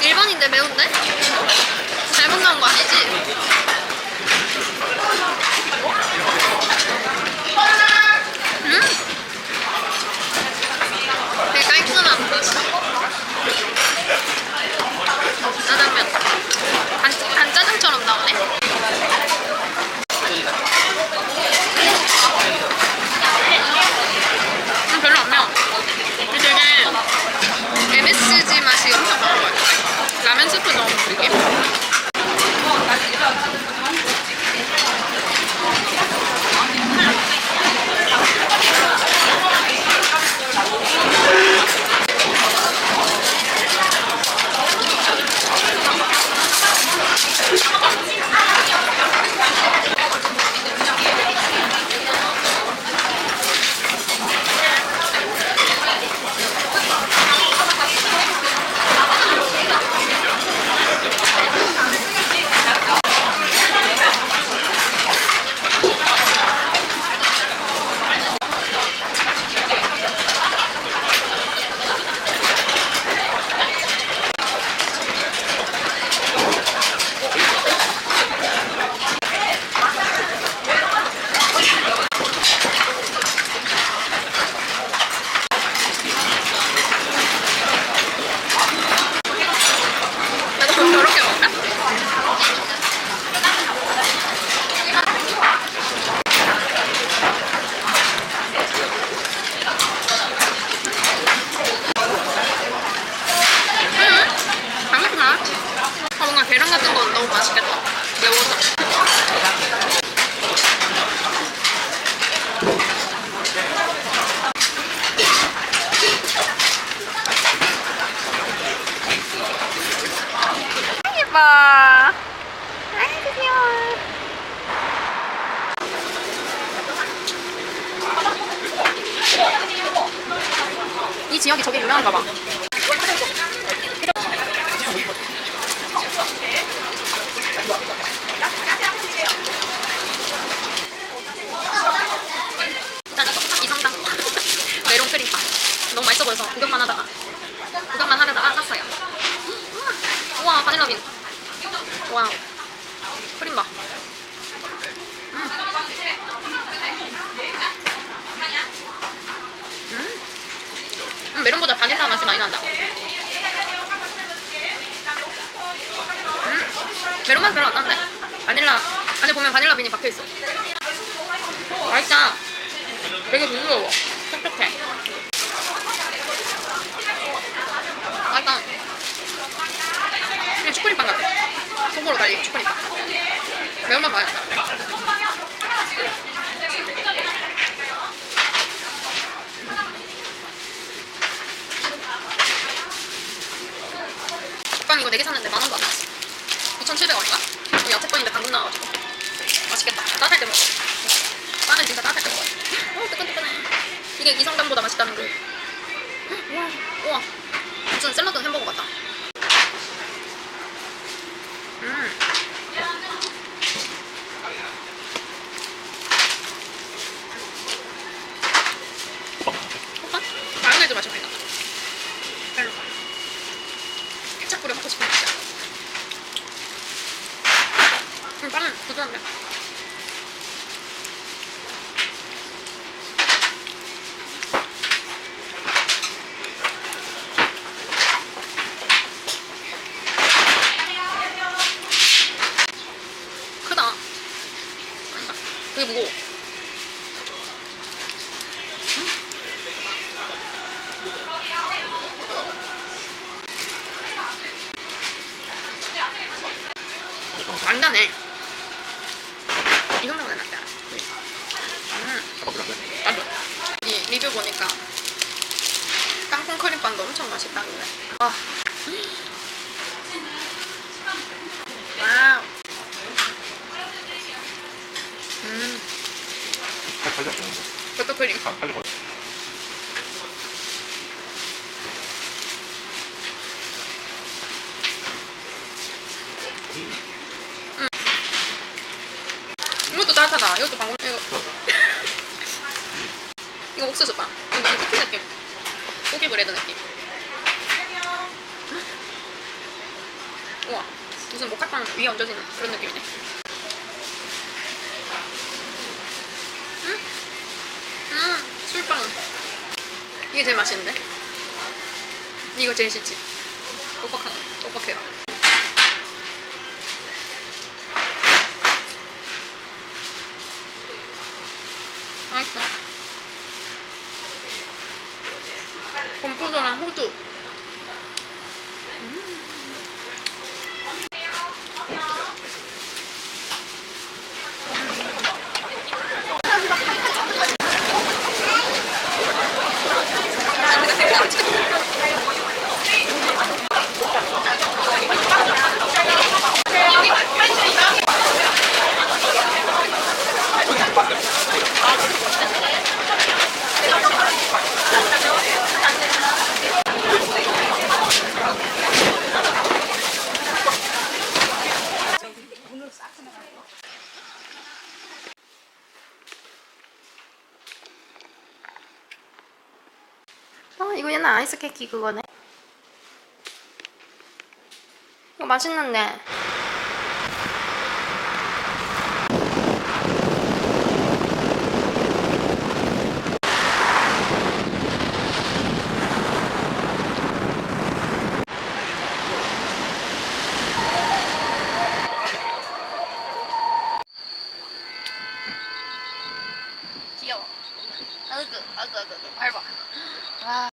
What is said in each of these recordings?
일반인데 매운데? 잘못 나온 거 아니지? 되게 깔끔한 짜장면. 간짜장처럼 나오네. 별로 안 매워. 되게 MSG 맛이 엄청 나요. 라면 스프 넣은 느낌? 저렇게 먹나? 잠깐만. 뭔가 계란 같은 건 너무 맛있겠다. 매워서. 봐. 아이고 귀여워. 이 지역이 저게 유명한가 봐. 일단 이성당 메론 크림빵 너무 맛있어 보여서 구경만 하려다가 샀어요. 우와 바닐라빈. 와우. 크림 봐. 메론보다 바닐라 맛이 많이 난다. 메론 맛 별로 안 나는데? 바닐라 안에 보면 바닐라빈이 박혀있어. 맛있다. 되게 부드러워. 촉촉해. 맛있다. 그냥 슈크림빵 같아. 속으로 달린 슈크림빵. 매운맛 맛있다. 빵 이거 4개 샀는데 10,000원도 안 나왔어. 2,700원인가? 야채빵인데 당근 나와가지고 맛있겠다. 따뜻할 때 먹어. 빵은 진짜 따뜻할 때 먹어요. 뜨끈뜨끈해. 이게 이성당보다 맛있다는 거. 우와 무슨 샐러드 햄버거 같다. 마요네즈 맛이 많이 나. 별로. 살짝 뿌려 먹고 싶은 맛이야. 빵은 부드럽네. 크다. 되게 무거워. 완다네. 이 정도면 낫다. 나도. 이 리뷰 보니까 땅콩 크림빵도 엄청 맛있다길래. 와. 와우. 그것도 크림. 이것도 따뜻하다. 이것도 방금 이거 옥수수 빵. 이거 무슨 쿠키 느낌. 고기 브레드 느낌. 우와. 무슨 모카빵 위에 얹어지는 그런 느낌이네. 술빵. 이게 제일 맛있는데? 이거 제일 싫지? 뻑뻑해요. 맛있어. 건포도랑 호두. 이거 옛날 아이스 케이크 그거네. 이거 맛있는데. 귀여워. 아이고 밟아. 와.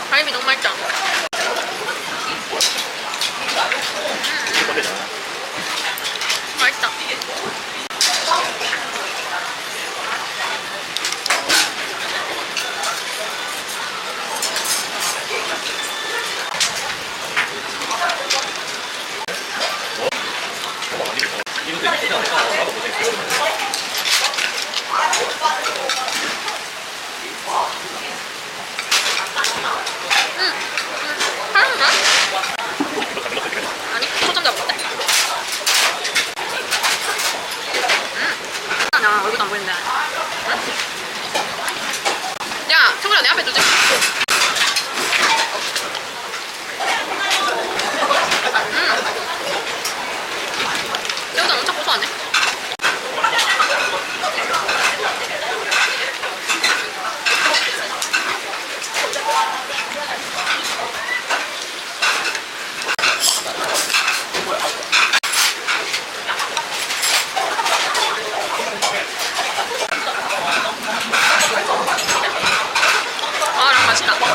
갈비 너무 맛있다. 맛있다. 하는데? 아니, 초점 잡았대. 야, 얼굴도 안 보이는데. 응? 야, 청구야, 내 앞에 두지 마. 새우젓 엄청 고소하네. 아, 맛있다.